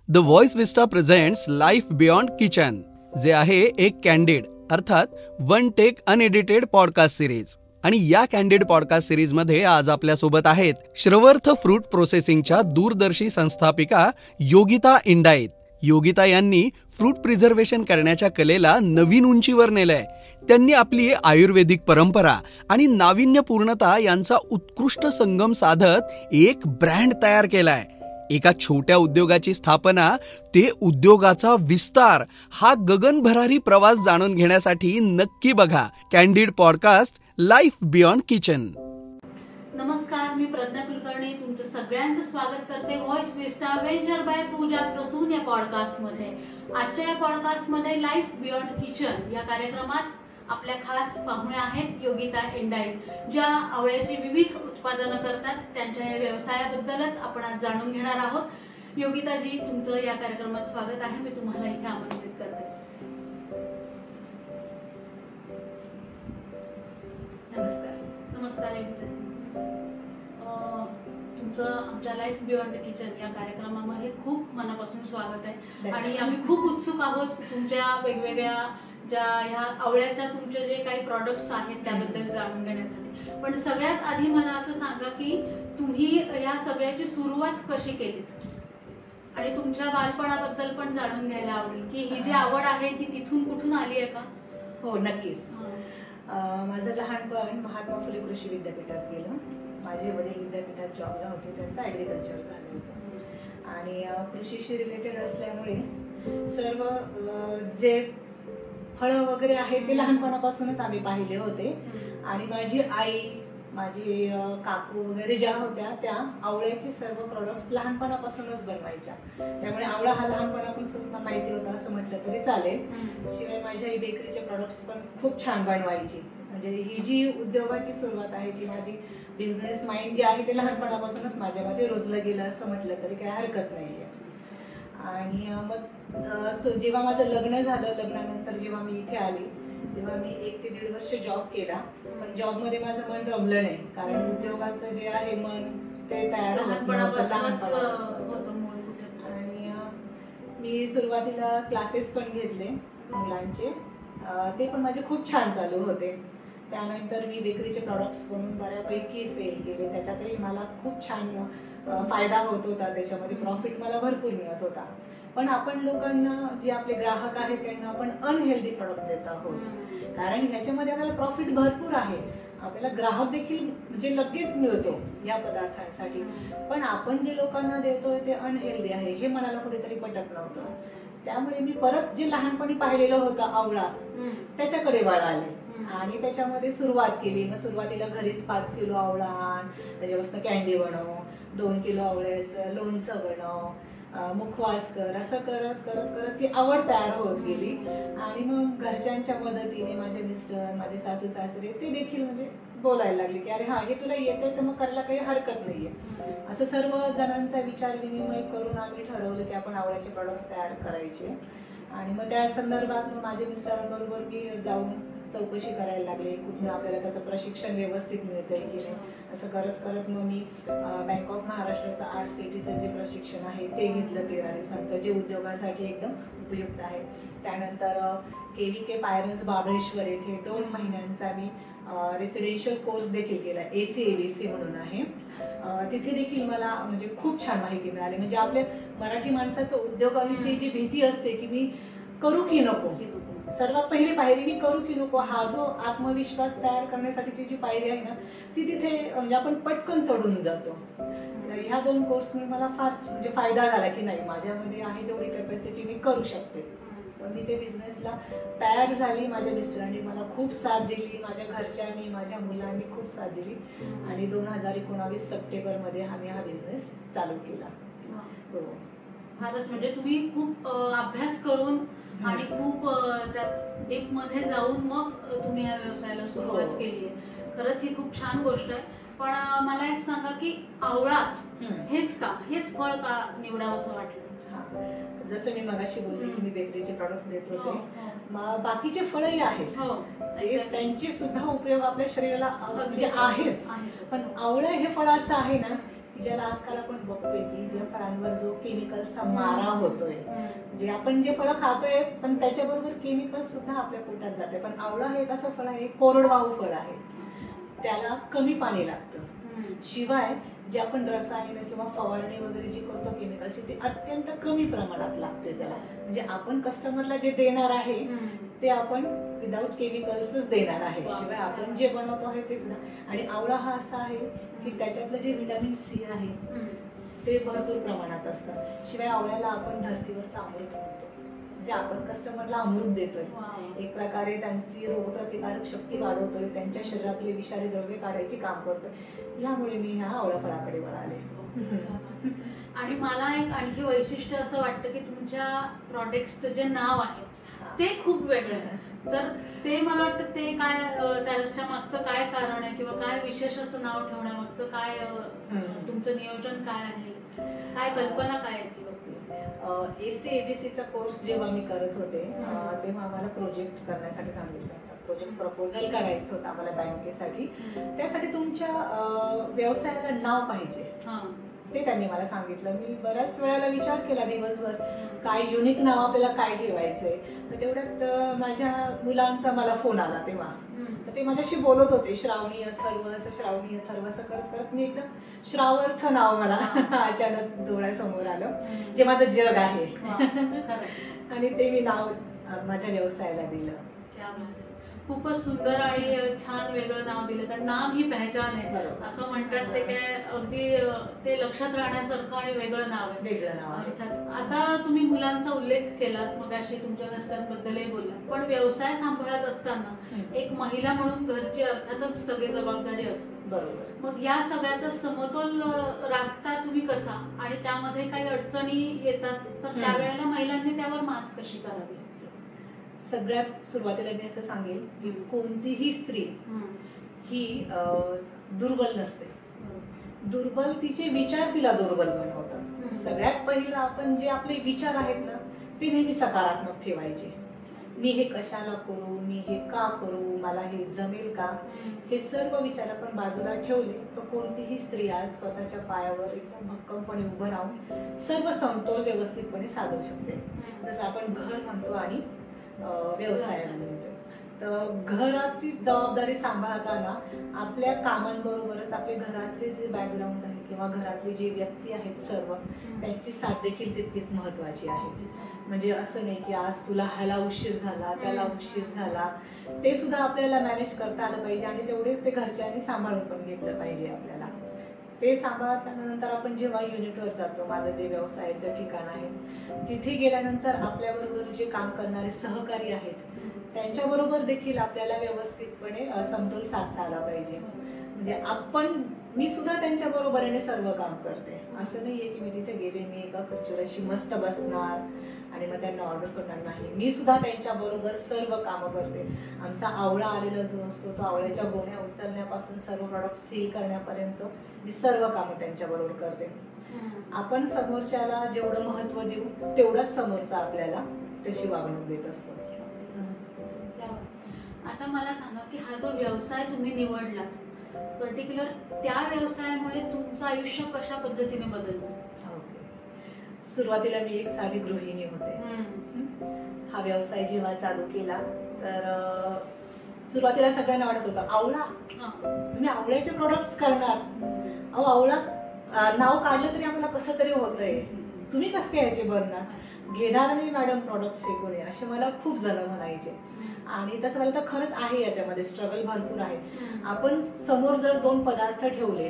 The Voice Vista presents life beyond kitchen, जे आहे एक कॅन्डिड अर्थात one take unedited podcast series. आणि या कॅन्डिड पॉडकास्ट सिरीज मध्ये आज आपल्या सोबत आहेत श्रवर्थ फ्रूट प्रोसेसिंगच्या दूरदर्शी संस्थापिका योगिता इंडाईत. योगिता यांनी फ्रूट प्रिझर्वेशन करण्याच्या कलेला नवीन उंचीवर नेलंय. त्यांनी आपली आयुर्वेदिक परंपरा आणि नाविन्यपूर्णता यांचा उत्कृष्ट संगम साधत एक ब्रँड तयार केलाय. एका छोट्या उद्योगाची स्थापना ते उद्योगाचा विस्तार, हा गगनभरारी प्रवास जाणून घेण्यासाठी नक्की बघा candid podcast life beyond kitchen. नमस्कार, मी प्रज्ञा कुलकर्णी तुमचं सगळ्यांचं स्वागत करते व्हॉइस विस्टा वेंचर बाय पूजा प्रसून या पॉडकास्टमध्ये. आजच्या या पॉडकास्टमध्ये लाईफ बियॉन्ड किचन या कार्यक्रमात आपल्या खास पाहुण्या आहेत योगिता इंडाईत, ज्या आवळ्याची विविध उत्पादनं करतात. त्यांच्या या व्यवसायाबद्दलच आपण आज जाणून घेणार आहोत. योगिताजी, तुमचं या कार्यक्रमात स्वागत आहे. मी तुम्हाला इथे आमंत्रित करते. नमस्कार. नमस्कार योगिता. तुमचं आमच्या लाईफ बियॉन्ड किचन या कार्यक्रमामध्ये खूप मनापासून स्वागत आहे. आणि आम्ही खूप उत्सुक आहोत तुमच्या वेगवेगळ्या ज्या ह्या आवळ्याच्या तुमचे जे काही प्रॉडक्ट्स आहेत त्याबद्दल जाणून घेण्यासाठी. पण सगळ्यात आधी मला असं सांगा की तुम्ही या सगळ्याची सुरुवात कशी केलीत आणि तुमच्या बालपणाबद्दल पण जाणून घ्यायला आवडेल की ही जी आवड आहे ती तिथून कुठून आली आहे का? हो, नक्कीच. माझं लहानपण महात्मा फुले कृषी विद्यापीठात गेलं. माझे वडील विद्यापीठात जॉबला होते, त्यांचं ॲग्रिकल्चर झालं होतं आणि कृषीशी रिलेटेड असल्यामुळे सर्व जे फळं वगैरे आहेत ते लहानपणापासूनच आम्ही पाहिले होते. आणि माझी आई, माझी काकू वगैरे ज्या होत्या त्या आवळ्याचे सर्व प्रोडक्ट्स लहानपणापासूनच बनवायच्या. त्यामुळे आवळा हा लहानपणापासून माहिती होता असं म्हटलं तरी चालेल. शिवाय माझ्या आई बेकरीचे प्रोडक्ट्स पण खूप छान बनवायची. म्हणजे ही जी उद्योगाची सुरुवात आहे ती माझी बिझनेस माइंड जे आहे ते लहानपणापासूनच माझ्यामध्ये रुजलं गेलं असं म्हटलं तरी काही हरकत नाही आहे. आणि मग जेव्हा माझं लग्न झालं, लग्नानंतर जेव्हा मी इथे आली तेव्हा मी 1 ते 1.5 वर्ष जॉब केला. पण जॉबमध्ये माझं मन रमलं नाही, कारण उद्योगाचं जे आहे मन ते तयार आणि मी सुरुवातीला क्लासेस पण घेतले मुलांचे. ते पण माझे खूप छान चालू होते. त्यानंतर मी बेकरीचे प्रॉडक्ट्स बनवून बऱ्यापैकी सेल केले. त्याच्यातही मला खूप छान फायदा होत होता. त्याच्यामध्ये प्रॉफिट मला भरपूर मिळत होता. पण आपण लोकांना, जे आपले ग्राहक आहेत त्यांना आपण अनहेल्दी प्रॉडक्ट देत आहोत. कारण ह्याच्यामध्ये आपल्याला प्रॉफिट भरपूर आहे, आपल्याला ग्राहक देखील म्हणजे लगेच मिळतो या पदार्थांसाठी. पण आपण जे लोकांना देतोय ते अनहेल्दी आहे हे मनाला कुठेतरी पटत नव्हतं. त्यामुळे मी परत जे लहानपणी पाहिलेलं होतं आवळा त्याच्याकडे वळाले आणि त्याच्यामध्ये सुरुवात केली. मग सुरुवातीला घरीच 5 किलो आवळा आण, त्याच्यापासून कॅन्डी बनव, 2 किलो आवळ्याचं लोणचं बनव, मुखवास कर, असं करत करत करत ती आवड तयार होत गेली. आणि मग घरच्यांच्या मदतीने माझे मिस्टर, माझे सासू सासरे ते देखील म्हणजे बोलायला लागले की अरे हा, हे तुला येतंय तर मग करायला काही हरकत नाहीये. असं सर्व जणांचा विचार विनिमय करून आम्ही ठरवलं की आपण आवळ्याचे प्रॉडक्ट्स तयार करायचे. आणि मग त्या संदर्भात मग माझ्या मिस्टरांबरोबर मी जाऊन चौकशी करायला लागले, कुठून आपल्याला त्याचं प्रशिक्षण व्यवस्थित मिळतंय की नाही. असं करत करत मग मी बँक ऑफ महाराष्ट्राचं RCTचं जे प्रशिक्षण आहे ते घेतलं 13 दिवसांचं, जे उद्योगासाठी एकदम उपयुक्त आहे. त्यानंतर KVK पायरन्स बाबळेश्वर येथे 2 महिन्यांचा मी रेसिडेन्शियल कोर्स देखील केला, ACABC म्हणून आहे. तिथे देखील मला म्हणजे खूप छान माहिती मिळाली. म्हणजे आपल्या मराठी माणसाचं उद्योगाविषयी जी भीती असते की मी करू की नको, सर्वात पहिली पायरी मी करू की नको, हा जो आत्मविश्वास तयार करण्यासाठीची जी पायरी आहे ना ती तिथे म्हणजे आपण पटकन चढून जातो. ह्या 2 कोर्समुळे मला फार म्हणजे फायदा झाला की नाही, माझ्यामध्ये आहे तेवढी कॅपॅसिटी मी करू शकते. पण मी ते बिझनेसला तयार झाली. माझ्या मिस्टरांनी मला खूप साथ दिली, माझ्या घरच्यांनी, माझ्या मुलांनी खूप साथ दिली. आणि 2019 सप्टेंबरमध्ये आम्ही हा बिझनेस चालू केला. हो, फारच म्हणजे तुम्ही खूप अभ्यास करून आणि खूप त्यात डीप मध्ये जाऊन मग तुम्ही या व्यवसायाला सुरुवात केली आहे. खरंच ही खूप छान गोष्ट आहे. पण मला एक सांगा की आवळाच हेच का, हेच फळ का निवडावं असं वाटलं? जसं मी मगाशी बोलले की मी बेकरीचे प्रॉडक्ट्स देत होते, बाकीचे फळही आहेत, त्यांचे सुद्धा उपयोग आपल्या शरीराला म्हणजे आहेच. पण आवळं हे फळ असं आहे ना की ज्याला आजकाल आपण बघतोय की ज्या फळांवर जो केमिकलचा मारा होतोय, जे आपण जे फळं खातोय पण त्याच्याबरोबर केमिकल सुद्धा आपल्या पोटात जाते. पण आवळा हे एक असं फळ आहे, कोरडवाहू फळ आहे, त्याला कमी पाणी लागतं. शिवाय जे आपण रसायन किंवा फवारणी वगैरे जी करतो केमिकलची, ते अत्यंत कमी प्रमाणात लागते त्याला. म्हणजे आपण कस्टमरला जे देणार आहे ते आपण विदाउट केमिकल्सच देणार आहे. शिवाय आपण जे बनवतो आहे ते सुद्धा. आणि आवळा हा असा आहे की त्याच्यातलं जे व्हिटॅमिन सी आहे ते भरपूर प्रमाणात असतं. शिवाय आवळ्याला आपण धर्तीवरचा अमृत म्हणतो, म्हणजे आपण कस्टमरला अमृत देतोय. एक प्रकारे त्यांची रोगप्रतिकारक शक्ती वाढवतोय, त्यांच्या शरीरातले विषारी द्रव्य काढायचे काम करतोय. यामुळे मी ह्या आवळा फळाकडे वळाले. आणि मला एक आणखी वैशिष्ट्य असं वाटतं की तुमच्या प्रॉडक्टचं जे नाव आहे ते खूप वेगळं आहे. तर ते मला वाटतं ते काय, त्याच्या मागचं काय कारण आहे किंवा काय विशेष असं नाव ठेवण्यामागचं काय तुमचं नियोजन काय आहे, काय कल्पना काय आहे ती? ACABC चा कोर्स जेव्हा मी करत होते तेव्हा आम्हाला प्रोजेक्ट करण्यासाठी सांगितलं होतं. प्रोजेक्ट प्रपोजल करायचं होतं आम्हाला बँकेसाठी. त्यासाठी तुमच्या व्यवसायाला नाव पाहिजे ते त्यांनी मला सांगितलं. मी बऱ्याच वेळेला विचार केला दिवसभर काय युनिक नाव आपल्याला काय ठेवायचंय. तर तेवढ्यात माझ्या मुलांचा मला फोन आला तेव्हा. तर ते माझ्याशी बोलत होते श्रावणी अथर्व असं, श्रावणी अथर्व असं करत करत मी एकदम श्रावर्थ नाव मला अचानक डोळ्यासमोर आलं, जे माझं जग आहे. आणि ते मी नाव माझ्या व्यवसायाला दिलं. खूपच सुंदर आणि छान वेगळं नाव दिलं. कारण नाम ही पहचान आहे असं म्हणतात. ते काय अगदी ते लक्षात राहण्यासारखं आणि वेगळं नाव आहे. वेगळं नाव आहे. आता तुम्ही मुलांचा उल्लेख केलात, मग अशी तुमच्या घरच्यांबद्दलही बोललात, पण व्यवसाय सांभाळत असताना एक महिला म्हणून घरची अर्थातच सगळी जबाबदारी असते. बरोबर. मग या सगळ्याचा समतोल राखता तुम्ही कसा, आणि त्यामध्ये काही अडचणी येतात तर त्यावेळेला महिलांनी त्यावर मात कशी करावी? सगळ्यात सुरुवातीला मी असं सांगेल की कोणतीही स्त्री ही दुर्बल नसते. दुर्बल तिचे विचार तिला दुर्बल बनवतात. सगळ्यात पहिलं आपण जे आपले विचार आहेत ना ते नेहमी सकारात्मक ठेवायचे. मी हे कशाला करू, मी हे का करू, मला हे जमेल का, हे सर्व विचार आपण बाजूला ठेवले तर कोणतीही स्त्री आज स्वतःच्या पायावर एकदम भक्कमपणे उभं राहून सर्व समतोल व्यवस्थितपणे साधू शकते. जसं आपण घर म्हणतो आणि व्यवसायाला म्हणतो. तर घराची जबाबदारी सांभाळताना आपल्या कामांबरोबरच आपले घरातले जे बॅकग्राऊंड आहे किंवा घरातले जे व्यक्ती आहेत सर्व त्यांची साथ देखील तितकीच महत्वाची आहे. म्हणजे असं नाही की आज तुला ह्याला उशीर झाला, त्याला उशीर झाला, ते सुद्धा आपल्याला मॅनेज करता आलं पाहिजे. आणि तेवढेच ते घरच्यांनी सांभाळून पण घेतलं पाहिजे आपल्याला. ते सांभाळतानंतर आपण जेव्हा युनिटवर जातो, माझं जे व्यवसायाचं ठिकाण आहे तिथे गेल्यानंतर आपल्याबरोबर जे काम करणारे सहकारी आहेत त्यांच्याबरोबर देखील आपल्याला व्यवस्थितपणे समतोल साधता आला पाहिजे. म्हणजे मी सुद्धा त्यांच्या बरोबरीने सर्व काम करते. असं नाहीये की मी तिथे गेले, मी एका खुर्चीवर अशी मस्त बसणार आणि मग त्यांना ऑर्डर सोडणार नाही. मी सुद्धा त्यांच्या बरोबर सर्व कामं करते. आमचा आवळा आलेला जो असतो तो आवळ्याच्या गोण्या उचलण्यापासून सर्व प्रॉडक्ट सील करण्यापर्यंत मी सर्व कामं त्यांच्या बरोबर करते. आपण समोरच्याला जेवढं महत्व देऊ तेवढंच समोरचा आपल्याला तशी वागणूक देत असतो. आता मला सांगा की हा जो व्यवसाय तुम्ही निवडलात पर्टिक्युलर, त्या व्यवसायामुळे तुमचं आयुष्य कशा पद्धतीने बदललं? सुरुवातीला मी एक साधी गृहिणी होते. हा व्यवसाय जेव्हा चालू केला तर सुरुवातीला सगळ्यांना वाटत होतं आवळा, तुम्ही आवळ्याचे प्रोडक्ट्स करणार, अहो आवळा नाव काढलं तरी आम्हाला कसं तरी होतंय, तुम्ही कसं काय ह्याचे बनणार, घेणार नाही मॅडम प्रोडक्ट्स हे कोणी, असे मला खूप जण म्हणायचे. आणि तसं मला तर खरंच आहे, याच्यामध्ये स्ट्रगल भरपूर आहे. आपण समोर जर दोन पदार्थ ठेवले,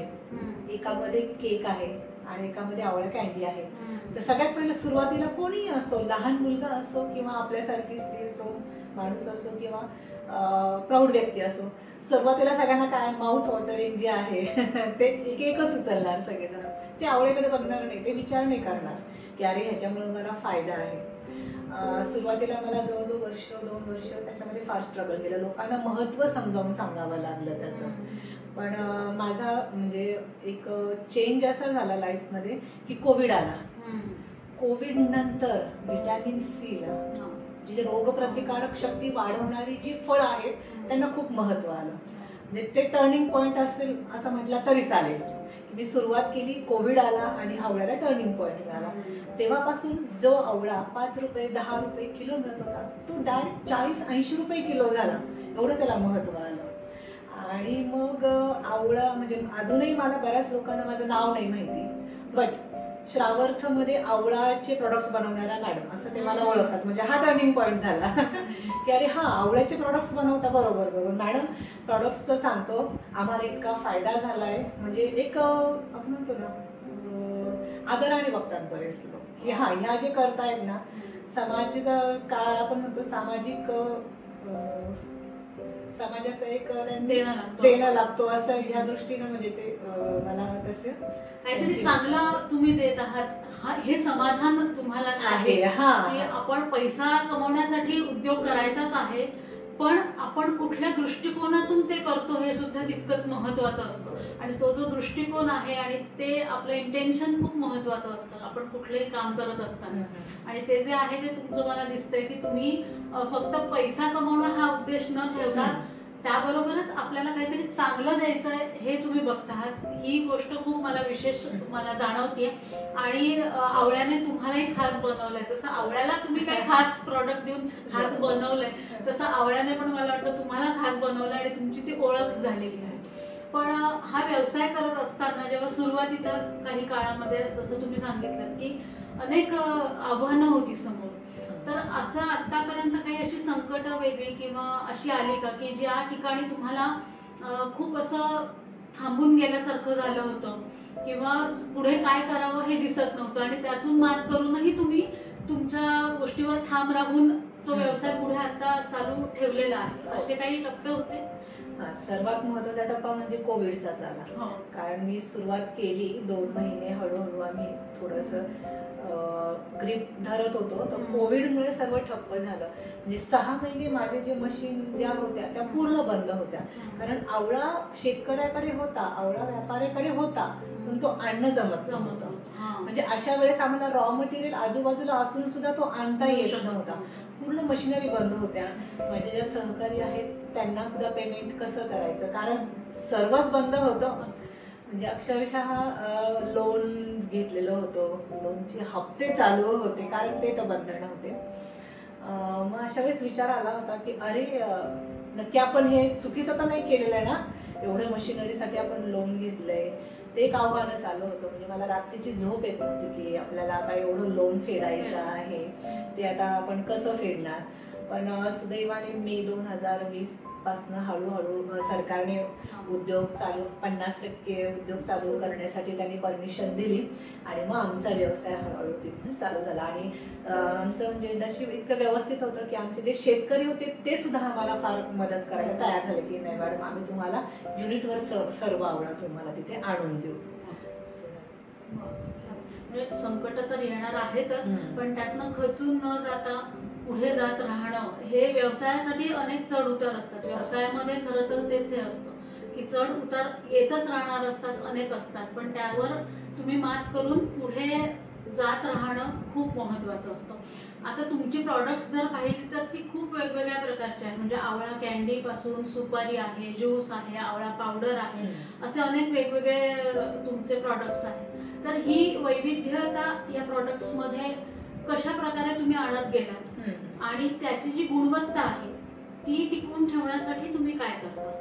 एकामध्ये केक आहे आणि एकामध्ये आवळा कॅन्डी आहे, तर सगळ्यात पहिलं सुरुवातीला कोणीही असो, लहान मुलगा असो किंवा आपल्यासारखी स्त्री असो, माणूस असो किंवा प्रौढ व्यक्ती असो, सुरुवातीला सगळ्यांना काय माउथ वॉटरिंग जे आहे ते केकच उचलणार सगळेजण. ते आवळेकडे बघणार नाही, ते विचार नाही करणार की अरे ह्याच्यामुळे मला फायदा आहे. सुरुवातीला मला जवळजवळ वर्ष 2 वर्ष त्याच्यामध्ये फार स्ट्रगल केलं. लोकांना महत्त्व समजावून सांगावं लागलं त्याचं. पण माझा म्हणजे एक चेंज असा झाला लाईफमध्ये की कोविड आला. कोविड नंतर व्हिटॅमिन सी ला, जी रोगप्रतिकारक शक्ती वाढवणारी जी फळं आहेत त्यांना खूप महत्त्व आलं. म्हणजे ते टर्निंग पॉइंट असेल असं म्हटलं तरी चालेल मी सुरुवात केली, कोविड आला आणि आवळ्याला टर्निंग पॉईंट मिळाला. तेव्हापासून जो आवळा 5 रुपये 10 रुपये किलो मिळत होता तो डायरेक्ट 40-80 रुपये किलो झाला. एवढं त्याला महत्त्व आलं. आणि मग आवळा म्हणजे अजूनही मला बऱ्याच लोकांना माझं नाव नाही माहिती, बट श्रावर्थमध्ये आवळाचे प्रोडक्ट्स बनवणाऱ्या मॅडम असं ते मला ओळखतात. म्हणजे हा टर्निंग पॉईंट झाला की अरे हा आवळ्याचे प्रोडक्ट्स बनवता, बरोबर बरोबर मॅडम प्रोडक्ट्सचं सांगतो, आम्हाला इतका फायदा झालाय. म्हणजे एक आपण म्हणतो ना आदराने बघतात बरेच लोक की हा ह्या जे करतायत ना सामाजिक काय आपण म्हणतो सामाजिक समाजाचं एक देणं लागतो असं ह्या दृष्टीनं म्हणजे ते मला तसं काहीतरी चांगलं तुम्ही देत आहात हे समाधान तुम्हाला आहे की आपण पैसा कमवण्यासाठी उद्योग करायचाच आहे, पण आपण कुठल्या दृष्टिकोनातून ते करतो हे सुद्धा तितकंच महत्वाचं असतं. आणि तो जो दृष्टिकोन आहे आणि ते आपलं इंटेन्शन खूप महत्वाचं असतं आपण कुठलंही काम करत असताना. आणि ते जे आहे ते तुमचं मला दिसतंय की तुम्ही फक्त पैसा कमवणं हा उद्देश न ठेवता त्याबरोबरच आपल्याला काहीतरी चांगलं द्यायचं आहे हे तुम्ही बघतात. ही गोष्ट खूप मला विशेष मला जाणवतीये. आणि आवळ्याने तुम्हालाही खास बनवलंय. जसं आवळ्याला तुम्ही काही खास प्रॉडक्ट देऊन खास बनवलंय तसं आवळ्याने पण मला वाटतं तुम्हाला खास बनवलंय आणि तुमची ती ओळख झालेली आहे. पण हा व्यवसाय करत असताना जेव्हा सुरुवातीच्या काही काळामध्ये जसं तुम्ही सांगितलं की अनेक आव्हानं होती समोर, तर असं आतापर्यंत काही अशी संकट वेगळी किंवा अशी आली का की ज्या ठिकाणी तुम्हाला खूप असं थांबून गेल्यासारखं झालं होतं किंवा पुढे काय करावं हे दिसत नव्हतं आणि त्यातून मात करूनही तुम्ही तुमच्या गोष्टीवर ठाम राहून तो व्यवसाय पुढे आता चालू ठेवलेला आहे, असे काही टप्पे होते? सर्वात महत्वाचा टप्पा म्हणजे कोविडचा झाला. कारण मी सुरुवात केली 2 महिने हळूहळू आम्ही थोडंसं ग्रीप धरत होतो, तर कोविडमुळे सर्व ठप्प झालं. म्हणजे 6 महिने माझे जे मशीन ज्या होत्या त्या पूर्ण बंद होत्या. कारण आवळा शेतकऱ्याकडे होता, आवळा व्यापाऱ्याकडे होता, पण तो आणणं जमत नव्हतं. म्हणजे अशा वेळेस आम्हाला रॉ मटेरियल आजूबाजूला असून सुद्धा तो आणता येत नव्हता. पूर्ण मशिनरी बंद होत्या. माझे ज्या सहकारी आहेत त्यांना सुद्धा पेमेंट कसं करायचं, कारण सर्वच बंद होतं. म्हणजे अक्षरशः लोन घेतलेलं होतं, लोनचे हप्ते चालू होते कारण ते तर बंद नव्हते. मग अशा वेळेस विचार आला होता की अरे नक्की आपण हे चुकीचं तर नाही केलेलं आहे ना, एवढ्या मशिनरीसाठी आपण लोन घेतलंय. ते एक आव्हानच आलं होतं. म्हणजे मला रात्रीची झोप येत नव्हती की आपल्याला आता एवढं लोन फेडायचं आहे, ते आता आपण कसं फेडणार. पण सुदैवाने मे 2020 पासनं हळूहळू सरकारने उद्योग चालू 50% उद्योग चालू करण्यासाठी त्यांनी परमिशन दिली आणि मग आमचा व्यवसाय हळूहळू तिथून चालू झाला. आणि आमचं म्हणजे नशीब इतकं व्यवस्थित होतं की आमचे जे शेतकरी होते ते सुद्धा आम्हाला फार मदत करायला तयार झाले की नाही मॅडम आम्ही तुम्हाला युनिटवर सर्व आवळा तुम्हाला तिथे आणून देऊ. संकट तर येणार आहेतच, पण त्यातनं खचून न जाता पुढे जात राहणं हे व्यवसायासाठी अनेक चढ उतार असतात. व्यवसायामध्ये खरं तर तेच हे असतं की चढ उतार येतच राहणार असतात, अनेक असतात, पण त्यावर तुम्ही मात करून पुढे जात राहणं खूप महत्वाचं असतं. आता तुमची प्रॉडक्ट्स जर पाहिली तर ती खूप वेगवेगळ्या प्रकारची आहे. म्हणजे आवळा कॅन्डी पासून सुपारी आहे, ज्यूस आहे, आवळा पावडर आहे, असे अनेक वेगवेगळे तुमचे प्रॉडक्ट्स आहेत. तर ही वैविध्यता या प्रॉडक्ट्स मध्ये कशा प्रकारे तुम्ही आणत गेलात आणि त्याची जी गुणवत्ता आहे ती टिकवून ठेवण्यासाठी तुम्ही काय करता?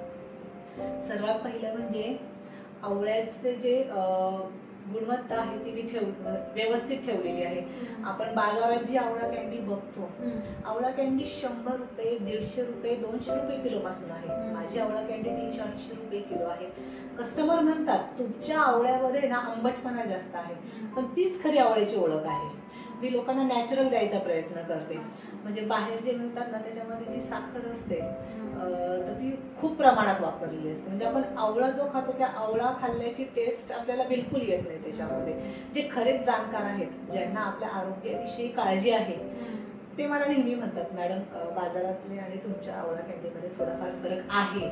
सर्वात पहिलं म्हणजे आवळ्याचे जे गुणवत्ता आहे ती मी व्यवस्थित ठेवलेली आहे. आपण बाजारात जी आवळा कॅन्डी बघतो, आवळा कॅन्डी 100 रुपये 150 रुपये 200 रुपये किलो पासून आहे. माझी आवळा कॅन्डी 380 रुपये किलो आहे. कस्टमर म्हणतात तुमच्या आवळ्यामध्ये ना आंबटपणा जास्त आहे, पण तीच खरी आवळ्याची ओळख आहे. मी लोकांना नॅचरल द्यायचा प्रयत्न करते. म्हणजे बाहेर जे मिळतात ना त्याच्यामध्ये जी साखर असते तर ती खूप प्रमाणात वापरलेली असते. म्हणजे आपण आवळा जो खातो त्या आवळा खाल्ल्याची टेस्ट आपल्याला बिलकुल येत नाही त्याच्यामध्ये. जे खरेच जाणकार आहेत, ज्यांना आपल्या आरोग्याविषयी काळजी आहे, ते मला नेहमी म्हणतात मॅडम बाजारातले आणि तुमच्या आवळा कॅन्डीमध्ये थोडाफार फरक आहे.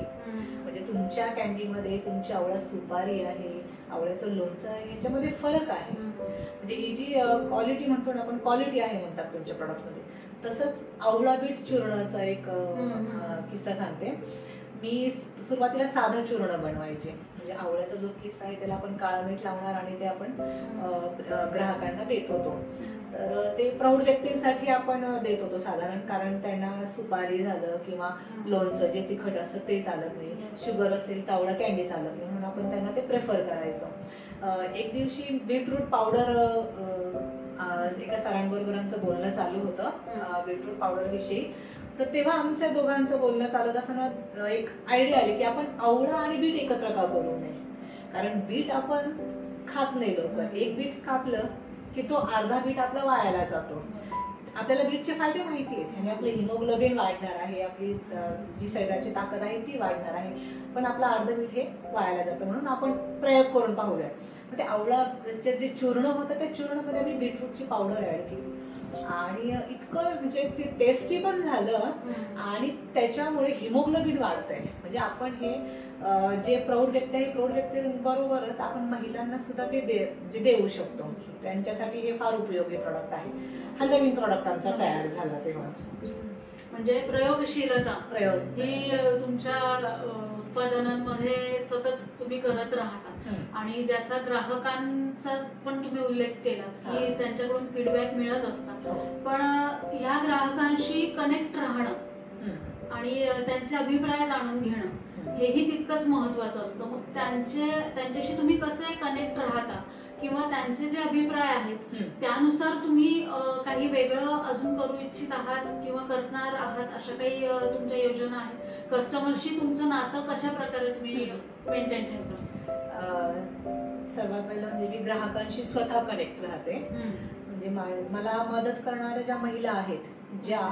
म्हणजे तुमच्या कॅन्डीमध्ये तुमची आवळा सुपारी आहे, आवळ्याचं लोणचं आहे, ह्याच्यामध्ये फरक आहे. म्हणजे ही जी क्वालिटी म्हणतो ना आपण, क्वालिटी आहे म्हणतात तुमच्या प्रॉडक्ट्समध्ये. तसंच आवळा बीट चूर्णाचा एक किस्सा सांगते. मी सुरुवातीला साधं चूर्ण बनवायचे, म्हणजे आवळ्याचा जो किस आहे त्याला आपण काळं मीठ लावणार आणि ते आपण ग्राहकांना देत होतो. तर ते प्रौढ व्यक्तींसाठी आपण देत होतो साधारण, कारण त्यांना सुपारी झालं किंवा लोणचं जे तिखट असतं ते चालत नाही, शुगर असेल तर आवळा कॅन्डी चालत नाही, म्हणून आपण त्यांना ते प्रेफर करायचं. एक दिवशी बीटरूट पावडर एका सरांबरोबर आमचं बोलणं चालू होतं बीटरूट पावडर विषयी. तर तेव्हा आमच्या दोघांचं बोलणं चालत असताना एक आयडिया आली की आपण आवळा आणि बीट एकत्र का करू नये, कारण बीट आपण खात नाही लवकर, एक बीट कापलं की तो अर्धा बीट आपला वायाला जातो. आपल्याला बीटचे फायदे माहिती आहेत, आणि आपलं हिमोग्लोबिन वाढणार आहे, आपली जी शरीराची ताकद आहे ती वाढणार आहे, पण आपलं अर्ध बीट हे वायाला जातं, म्हणून आपण प्रयोग करून पाहूया. मग ते आवळाचे जे चूर्ण होतं त्या चूर्णामध्ये मी बीटरूटची पावडर ऍड केली आणि इतकं म्हणजे ते टेस्टी पण झालं आणि त्याच्यामुळे हिमोग्लोबिन वाढतंय. म्हणजे आपण हे जे प्रौढ व्यक्ती आहे, प्रौढ व्यक्तींबरोबरच आपण महिलांना सुद्धा ते म्हणजे देऊ शकतो, त्यांच्यासाठी हे फार उपयोगी प्रॉडक्ट आहे. हा नवीन प्रॉडक्ट आमचा तयार झाला तेव्हा. म्हणजे प्रयोगशीलता प्रयोग ही तुमच्या उत्पादनांमध्ये सतत तुम्ही करत राहता, आणि ज्याचा ग्राहकांचा पण तुम्ही उल्लेख केला की त्यांच्याकडून फीडबॅक मिळत असतात, पण या ग्राहकांशी कनेक्ट राहणं आणि त्यांचे अभिप्राय जाणून घेणं हेही तितकंच महत्वाचं असतं. मग त्यांच्याशी तुम्ही कसे कनेक्ट राहता, किंवा त्यांचे जे अभिप्राय आहेत त्यानुसार तुम्ही काही वेगळं अजून करू इच्छित आहात किंवा करणार आहात, अशा काही तुमच्या योजना आहेत? कस्टमरशी तुमचं नातं कशा प्रकारे तुम्ही मेंटेन ठेवता? सर्वात पहिलं म्हणजे मी ग्राहकांशी स्वतः कनेक्ट राहते. म्हणजे मला मदत करणाऱ्या ज्या महिला आहेत, ज्या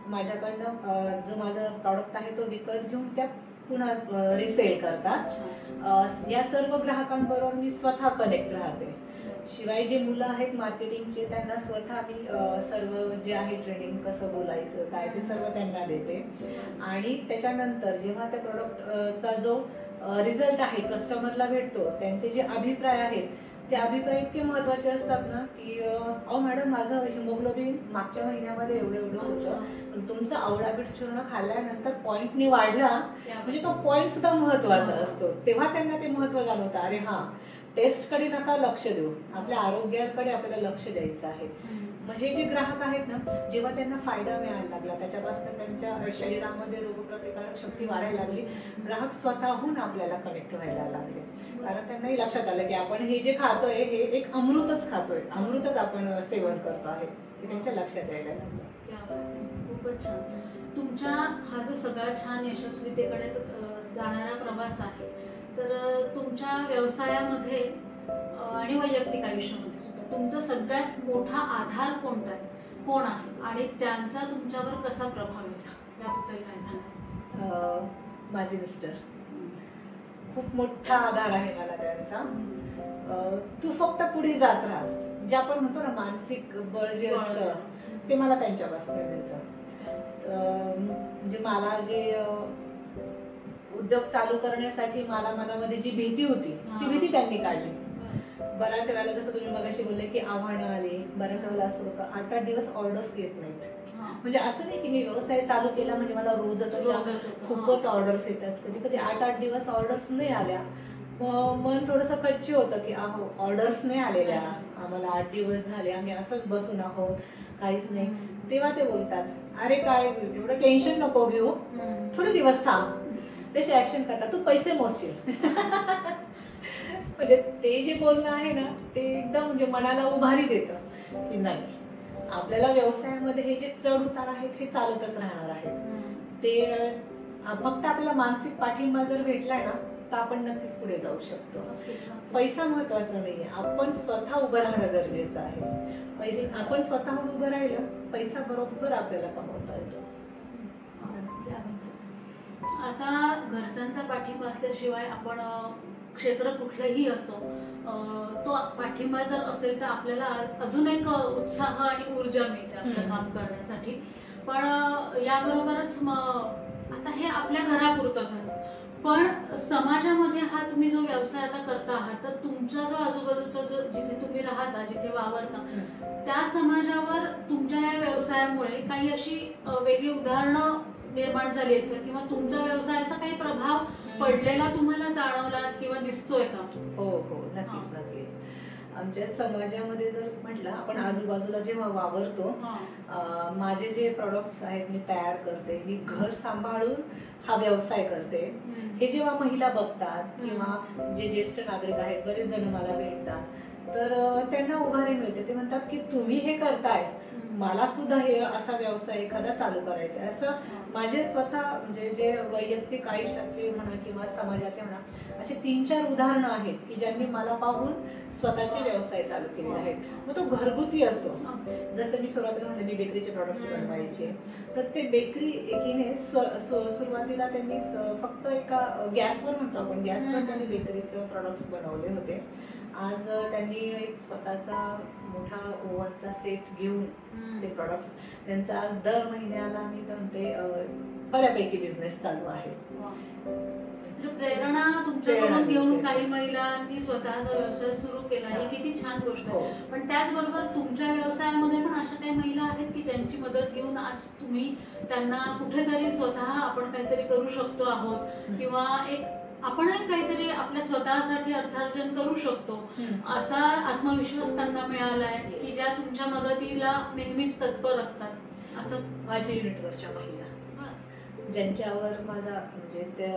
माझ्याकडनं जो माझा प्रॉडक्ट आहे तो विकत घेऊन त्या पुन्हा रिसेल करतात, या सर्व ग्राहकांबरोबर मी स्वतः कनेक्ट राहते. शिवाय जे मुलं आहेत मार्केटिंगचे, त्यांना स्वतः मी सर्व जे आहे ट्रेनिंग कसं बोलायचं काय ते सर्व त्यांना देते. आणि त्याच्यानंतर जेव्हा त्या प्रॉडक्टचा जो रिझल्ट आहे कस्टमरला भेटतो, त्यांचे जे अभिप्राय आहेत ते अभिप्राय इतके महत्वाचे असतात ना की अहो मॅडम, माझं हिमोग्लोबिन मागच्या महिन्यामध्ये एवढं होतं, पण तुमचं आवळा बीट चूर्ण खाल्ल्यानंतर पॉइंटनी वाढला, म्हणजे तो पॉइंट सुद्धा महत्वाचा असतो. तेव्हा त्यांना ते महत्व जाणवतं, अरे हा, टेस्ट कडे नका लक्ष देऊ, आपल्या आरोग्याकडे आपल्याला लक्ष द्यायचं आहे. मग हे जे ग्राहक आहेत ना, जेव्हा त्यांना फायदा मिळायला लागला, त्याच्यापासून त्यांच्या शरीरामध्ये रोगप्रतिकारक शक्ती वाढायला लागली, ग्राहक स्वतःहून आपल्याला कनेक्ट व्हायला लागले, कारण त्यांनाही लक्षात आलं की आपण हे जे खातोय हे एक अमृतच खातोय, अमृतच आपण सेवन करतो आहे, हे त्यांच्या लक्षात यायला लागलं. खूपच छान. तुमच्या हा जो सगळा छान यशस्वीतेकडे जाणारा प्रवास आहे, तर तुमच्या व्यवसायामध्ये आणि वैयक्तिक आयुष्यामध्ये सुद्धा तुमचा सगळ्यात मोठा आधार कोण आहे, आणि त्यांचा तुमच्यावर कसा प्रभाव आहे, याबद्दल काय सांगाल? माझे मिस्टर खूप मोठा आधार आहे मला त्यांचा. तू फक्त पुढे जात राहा, जे आपण म्हणतो ना मानसिक बळ जे असतं ते मला त्यांच्यापासून मिळतं. म्हणजे मला जे उद्योग चालू करण्यासाठी मला मनामध्ये जी भीती होती ती भीती त्यांनी काढली. बऱ्याच वेळेला जसं तुम्ही मगाशी बोलले की आव्हानं आली, बऱ्याच वेळेला असं होतं 8-8 दिवस ऑर्डर्स येत नाहीत. म्हणजे असं नाही की मी व्यवसाय चालू केला म्हणजे मला रोजच खूपच ऑर्डर्स येतात, कधी कधी 8-8 दिवस ऑर्डर्स नाही आल्या, मन थोडंसं कच्चे होतं की अहो ऑर्डर्स नाही आलेल्या, आम्हाला 8 दिवस झाले, आम्ही असंच बसून आहोत, काहीच नाही. तेव्हा ते बोलतात, अरे काय एवढं टेन्शन नको घेऊ, थोडे दिवस थांब. तसे ऍक्शन करतात, तू पैसे मोजशील. म्हणजे ते जे बोलणं आहे ना ते एकदम म्हणजे मनाला उभारी देतं की नाही, आपल्याला व्यवसायामध्ये हे जे चढ उतार आहेत हे चालतच राहणार आहेत. ते फक्त आपल्याला मानसिक पाठिंबा जर भेटलाय ना तर आपण नक्कीच पुढे जाऊ शकतो. पैसा महत्वाचा नाहीये, आपण स्वतः उभं राहणं गरजेचं आहे. आपण स्वतःहून उभं राहिलं, पैसा बरोबर आपल्याला कमवता येतो. आता घरच्यांचा पाठिंबा असल्याशिवाय आपण क्षेत्र कुठलंही असो, तो पाठिंबा जर असेल तर आपल्याला अजून एक उत्साह आणि ऊर्जा मिळते आपलं काम करण्यासाठी. पण याबरोबरच आता हे आपल्या घरापुरतं झालं, पण समाजामध्ये हा तुम्ही जो व्यवसाय आता करता आहात, तर तुमचा जो आजूबाजूचा जो जिथे तुम्ही राहता, जिथे वावरता, त्या समाजावर तुमच्या या व्यवसायामुळे काही अशी वेगळी उदाहरणं निर्माण झाली आहेत का, किंवा तुमचा व्यवसायाचा काही प्रभाव पडलेला तुम्हाला जाणवला किंवा दिसतोय का? हो हो, नक्कीच नक्कीच. आमच्या समाजामध्ये जर म्हटलं, आपण आजूबाजूला जेव्हा वावरतो, माझे जे प्रॉडक्ट्स आहेत मी तयार करते, मी घर सांभाळून हा व्यवसाय करते, हे जेव्हा महिला बघतात किंवा जे ज्येष्ठ नागरिक आहेत, बरेच जण मला भेटतात, तर त्यांना उभारी मिळते. ते म्हणतात की तुम्ही हे करताय, मला सुद्धा हे असा व्यवसाय एखादा चालू करायचा आहे. असं माझे स्वतः म्हणजे जे वैयक्तिक आयुष्यातले म्हणा किंवा समाजातले म्हणा, असे 3-4 उदाहरणं आहेत की ज्यांनी मला पाहून स्वतःचे व्यवसाय चालू केलेले आहेत. मग तो घरगुती असो, जसं मी सुरुवातीला म्हटलं मी बेकरीचे प्रॉडक्ट्स बनवायचे, तर ते बेकरी एकीने सुरुवातीला त्यांनी फक्त एका गॅसवर म्हणतो आपण, गॅसवर त्यांनी बेकरीचे प्रॉडक्ट्स बनवले होते. आज त्यांनी एक स्वतःचा मोठा ओव्हनचा सेट घेऊन ते प्रॉडक्ट्स, त्यांचा आज दर महिन्याला मी म्हणते बऱ्यापैकी बिझनेस चालू आहे. प्रेरणा तुमच्याकडून घेऊन काही महिलांनी स्वतःचा व्यवसाय सुरू केला, ही किती छान गोष्ट आहे. पण त्याचबरोबर तुमच्या व्यवसायामध्ये पण अशा काही महिला आहेत की ज्यांची मदत घेऊन आज तुम्ही त्यांना कुठेतरी स्वतः आपण काहीतरी करू शकतो आहोत, किंवा एक आपणही काहीतरी आपल्या स्वतःसाठी अर्थार्जन करू शकतो असा आत्मविश्वास त्यांना मिळालाय, की ज्या तुमच्या मदतीला नेहमीच तत्पर असतात? असं माझ्या युनिटवरच्या महिला ज्यांच्यावर माझा म्हणजे ते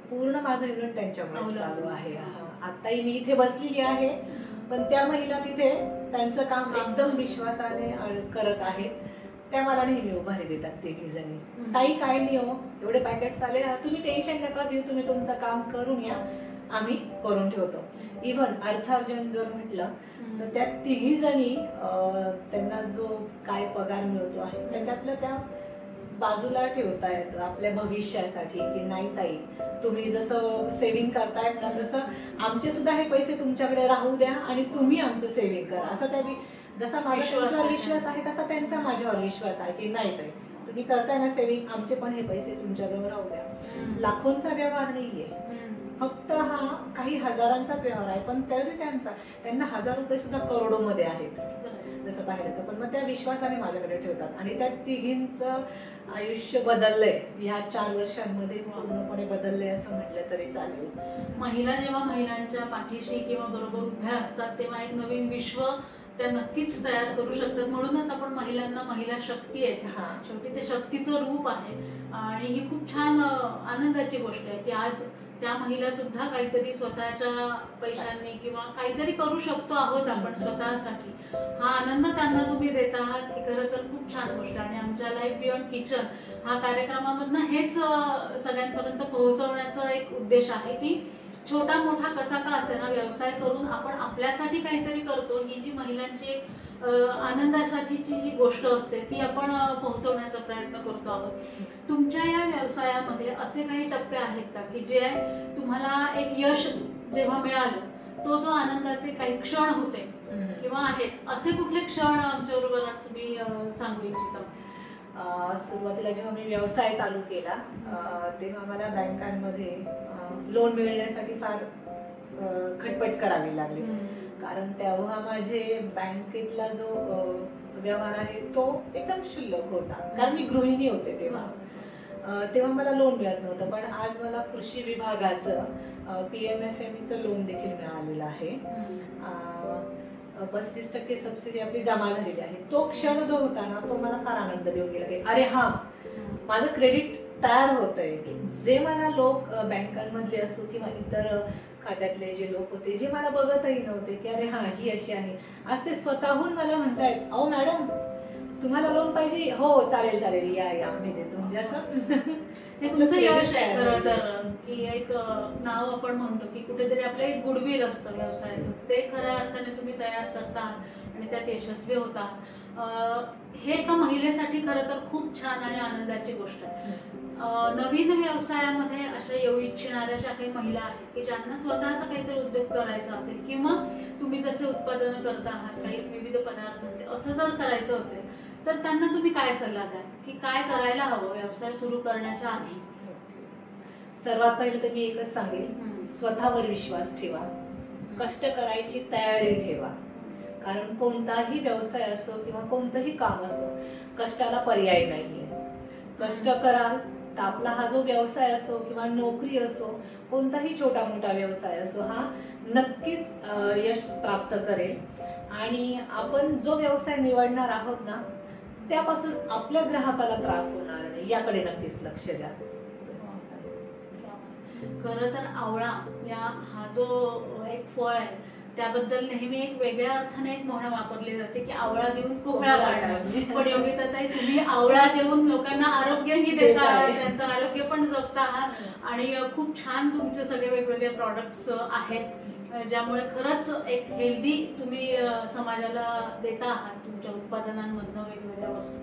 पूर्ण माझं युनिट त्यांच्यामुळे चालू आहे. आताही मी इथे बसलेली आहे, पण त्या महिला तिथे त्यांचं काम एकदम विश्वासाने करत आहेत. त्या मला नेहमी उभारी देतात. तिघी जणी, ताई काय नाही हो, एवढे पॅकेट्स आले, तुम्ही टेन्शन नका घेऊ, तुम्ही तुमचं काम करून या, आम्ही करून ठेवतो. इव्हन अर्थार्जन जर म्हटलं तर त्या तिघी जणी त्यांना जो काय पगार मिळतो आहे त्याच्यातलं त्या बाजूला ठेवतायत आपल्या भविष्यासाठी, की नाही ताई तुम्ही जसं सेव्हिंग करतायत ना, तसं आमचे सुद्धा हे पैसे तुमच्याकडे राहू द्या आणि तुम्ही आमचं सेव्हिंग करा. असं त्या जसा माझा त्यांच्यावर विश्वास आहे तसा त्यांचा माझ्यावर विश्वास आहे, की नाही ताई तुम्ही करताय ना सेव्हिंग, आमचे पण हे पैसे तुमच्याजवळ राहू द्या. लाखोंचा व्यवहार नाहीये, फक्त हा काही हजारांचाच व्यवहार आहे, पण तरी त्यांना 1000 रुपये सुद्धा करोडोमध्ये आहेत जसं पाहिलं तर. पण मग त्या विश्वासाने माझ्याकडे ठेवतात आणि त्या तिघींचं आयुष्य बदललंय ह्या 4 वर्षांमध्ये, पूर्णपणे बदललंय असं म्हटलं तरी चालेल. महिला जेव्हा महिलांच्या पाठीशी किंवा बरोबर उभ्या असतात तेव्हा एक नवीन विश्व त्या नक्कीच तयार करू शकतात. म्हणूनच आपण महिलांना महिला शक्ती आहे, शेवटी ते शक्तीचं रूप आहे. आणि ही खूप छान आनंदाची गोष्ट आहे की आज त्या महिला सुद्धा काहीतरी स्वतःच्या पैशांनी किंवा काहीतरी करू शकतो आहोत आपण स्वतःसाठी. हा आनंद त्यांना तुम्ही देत आहात, ही खरं तर खूप छान गोष्ट. आणि आमच्या लाईफ बियॉन्ड किचन हा कार्यक्रमामधनं हेच सगळ्यांपर्यंत पोहोचवण्याचा एक उद्देश आहे की छोटा मोठा कसा का असेना व्यवसाय करून आपण आपल्यासाठी काहीतरी करतो, ही जी महिलांची एक आनंदासाठीची जी गोष्ट असते ती आपण पोहोचवण्याचा प्रयत्न करतो आहोत. तुमच्या या व्यवसायामध्ये असे काही टप्पे आहेत का की जे तुम्हाला एक यश जेव्हा मिळालं तो जो आनंदाचे काही क्षण होते किंवा आहेत, असे कुठले क्षण आमच्याबरोबर आज तुम्ही सांगू इच्छिता? सुरुवातीला जेव्हा मी व्यवसाय चालू केला तेव्हा मला बँकांमध्ये लोन मिळण्यासाठी फार खटपट करावी लागली, कारण तेव्हा माझे बँकेतला जो व्यवहार आहे तो एकदम क्षुल्लक होता, कारण मी गृहिणी होते तेव्हा मला लोन मिळत नव्हतं. पण आज मला कृषी विभागाचं PMFMEचं लोन देखील मिळालेलं आहे. 35% सबसिडी आपली जमा झालेली आहे. तो क्षण जो होता ना तो मला फार आनंद देऊन गेला की अरे हा माझं क्रेडिट तयार होतंय. जे मला लोक बँकांमधले असो किंवा इतर खात्यातले जे लोक होते जे मला बघतही नव्हते की अरे हा ही अशी आहे, आज ते स्वतःहून मला म्हणतायत अहो मॅडम तुम्हाला लोन पाहिजे, हो चालेल चालेल या या आम्ही देतो. म्हणजे असं हे तुमचं यश आहे खरं तर, की एक नाव आपण म्हणतो की कुठेतरी आपलं एक गुडविल असतं व्यवसायाचं, ते खऱ्या अर्थाने तुम्ही तयार करता आणि त्यात यशस्वी होता. हे एका महिलेसाठी खरं तर खूप छान आणि आनंदाची गोष्ट आहे. नवीन व्यवसायामध्ये अशा येऊ इच्छिणाऱ्या ज्या काही महिला आहेत की ज्यांना स्वतःचा काहीतरी उद्योग करायचा असेल किंवा तुम्ही जसे उत्पादन करता आहात काही विविध पदार्थांचे, असं जर करायचं असेल तर त्यांना तुम्ही काय सल्ला द्याल की काय करायला हवं व्यवसाय सुरू करण्याच्या आधी? सर्वात पहिलं तर मी एकच सांगेल, स्वतःवर विश्वास ठेवा, कष्ट करायची तयारी ठेवा. कारण कोणताही व्यवसाय असो किंवा कोणतंही काम असो, कष्टाला पर्याय नाहीये. कष्ट कराल तर आपला हा जो व्यवसाय असो किंवा नोकरी असो, कोणताही छोटा मोठा व्यवसाय असो, हा नक्कीच यश प्राप्त करेल. आणि आपण जो व्यवसाय निवडणार आहोत ना, त्यापासून आपल्या ग्राहकाला त्रास होणार नाही याकडे नक्कीच लक्ष द्या. खरं तर आवळा हा जो एक फळ आहे त्याबद्दल नेहमी एक वेगळ्या अर्थाने एक म्हण वापरली जाते की आवळा देऊन कोहळा काढणं. पण योगिताताई, तुम्ही आवळा देऊन लोकांना आरोग्यही देता आहात, त्यांचं आरोग्य पण जपता आहात आणि खूप छान तुमचे सगळे वेगवेगळे प्रॉडक्ट्स आहेत ज्यामुळे खरंच एक हेल्दी तुम्ही समाजाला देता आहात तुमच्या उत्पादनांमधनं वेगवेगळ्या वस्तू.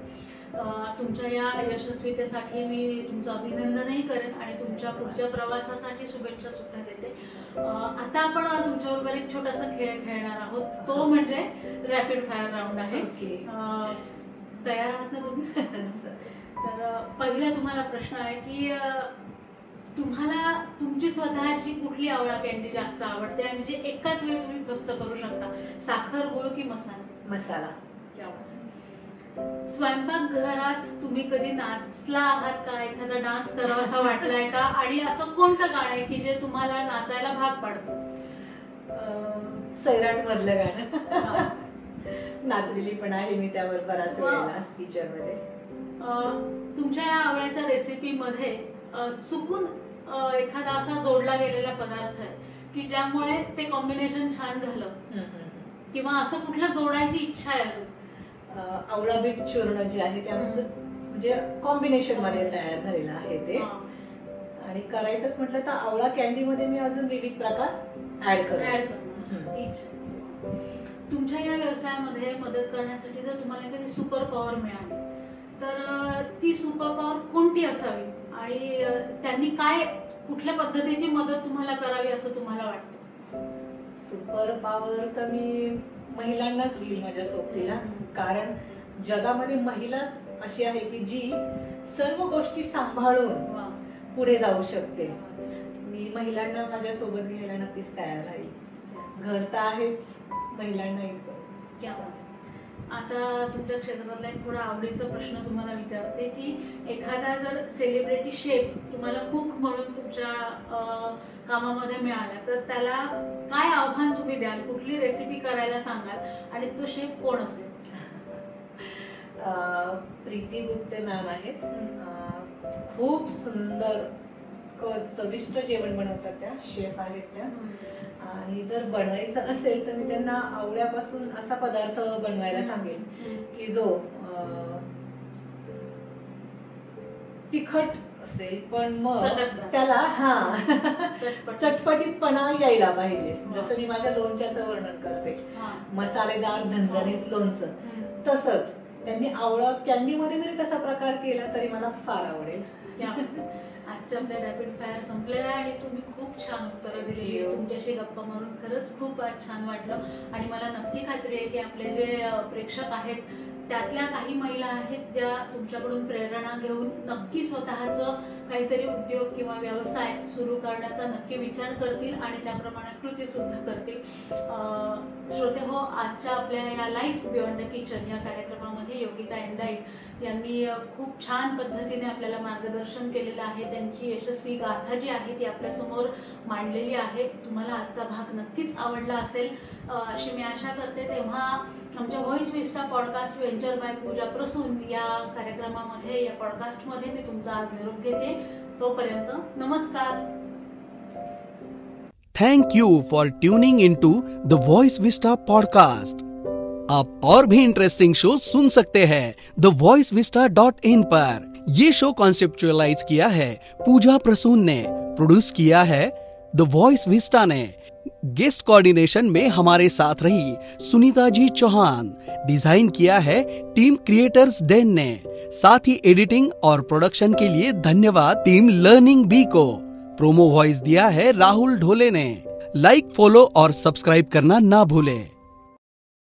तुमच्या या यशस्वीतेसाठी मी तुमचं अभिनंदनही करेन आणि तुमच्या पुढच्या प्रवासासाठी शुभेच्छा सुद्धा देते. आता आपण तुमच्याबरोबर एक छोटासा खेळ खेळणार आहोत, तो म्हणजे रॅपिड फायर राऊंड आहे. तयार आहात ना तुम्ही? तर पहिला तुम्हाला प्रश्न आहे की तुम्हाला तुमची स्वतःची कुठली आवळा कॅन्डी जास्त आवडते आणि जी एकाच वेळी तुम्ही मस्त करू शकता? साखर, गुळ की मसाला? मसाला. स्वयंपाक घरात तुम्ही कधी नाचला आहात का? एखादा डान्स करावासा वाटलाय का? आणि असं कोणतं गाणं आहे की जे तुम्हाला नाचायला भाग पाडतं? सैराट मधलं गाणं. नाचलेली पण आहे मी त्यावर बराच वेळेला पिक्चर मध्ये. तुमच्या या आवळ्याच्या रेसिपी मध्ये चुकून एखादा असा जोडला गेलेला पदार्थ आहे की ज्यामुळे ते कॉम्बिनेशन छान झालं, किंवा असं कुठलं जोडायची इच्छा आहे अजून? आवळा बीट चूर्ण जे आहे ते आमचं म्हणजे कॉम्बिनेशन मध्ये तयार झालेलं आहे ते. आणि करायचंच म्हटलं तर आवळा कॅन्डी मध्ये मी अजून विविध प्रकार ऍड करणार. तुमच्या या व्यवसायामध्ये मदत करण्यासाठी जर तुम्हाला एखादी सुपर पॉवर मिळाली तर ती सुपर पॉवर कोणती असावी आणि त्यांनी काय कुठल्या पद्धतीची मदत तुम्हाला करावी असं तुम्हाला वाटतं? सुपर पॉवर तर मी महिलांनाच घेईल माझ्या सोबतीला. कारण जगामध्ये महिलाच अशी आहे की जी सर्व गोष्टी सांभाळून पुढे जाऊ शकते. मी महिलांना माझ्या सोबत घ्यायला नक्कीच तयार राहील. घर तर आहेच, महिलांनाही. आता तुमच्या क्षेत्रातला एक थोडा आवडीचा प्रश्न तुम्हाला विचारते की एखादा जर सेलिब्रिटी शेफ तुम्हाला कुक म्हणून तुमच्या कामामध्ये मिळाला तर त्याला काय आव्हान तुम्ही द्याल? कुठली रेसिपी करायला सांगाल आणि तो शेफ कोण असेल? प्रीती गुप्ते मॅम आहेत. खूप सुंदर चविष्ट जेवण बनवतात त्या, शेफ आहेत त्या. आणि जर बनवायचं असेल तर मी त्यांना आवळ्यापासून असा पदार्थ बनवायला सांगेल की जो तिखट असेल पण मग त्याला चटपटीतपणा यायला पाहिजे. जसं मी माझ्या लोणच्याचं वर्णन करते, मसालेदार झणझणीत लोणचं, तसंच त्यांनी आवळा कॅन्डी मध्ये जरी तसा प्रकार केला तरी मला फार आवडेल. आजच्या आपल्या रॅपिड फायर संपलेला आहे आणि तुम्ही खूप छान उत्तरं दिली. तुमच्याशी गप्पा मारून खरंच खूप छान वाटलं आणि मला नक्की खात्री आहे की आपले जे प्रेक्षक आहेत त्यातल्या काही महिला आहेत ज्या तुमच्याकडून प्रेरणा घेऊन नक्की स्वतःचं काहीतरी उद्योग किंवा व्यवसाय सुरू करण्याचा नक्की विचार करतील आणि त्याप्रमाणे कृती सुद्धा करतील. श्रोतेहो, आजच्या आपल्या या लाईफ बियॉन्ड द किचन या कार्यक्रमामध्ये योगिता एंदाईट यांनी खूप छान पद्धतीने आपल्याला मार्गदर्शन केलेलं आहे. त्यांची यशस्वी गाथा जी आहे ती आपल्यासमोर मांडलेली आहे. तुम्हाला आजचा भाग नक्कीच आवडला असेल अशी मी आशा करते. तेव्हा आमच्या व्हॉइस विस्टा पॉडकास्ट व्हेंचर बाय पूजा प्रसून या कार्यक्रमामध्ये, या पॉडकास्टमध्ये मी तुमचा आज निरोप घेते. तोपर्यंत नमस्कार. Thank you for tuning into the voice vista podcast. आप और भी इंटरेस्टिंग शो सुन सकते हैं thevoicevista.in पर. ये शो कॉन्सेप्चुअलाइज किया है पूजा प्रसून ने, प्रोड्यूस किया है द वॉइस विस्टा ने. गेस्ट कोऑर्डिनेशन में हमारे साथ रही सुनीता जी चौहान. डिजाइन किया है टीम क्रिएटर्स डेन ने. साथ ही एडिटिंग और प्रोडक्शन के लिए धन्यवाद टीम लर्निंग बी को. प्रोमो वॉइस दिया है राहुल ढोले ने. लाइक, फॉलो और सब्सक्राइब करना ना भूलें.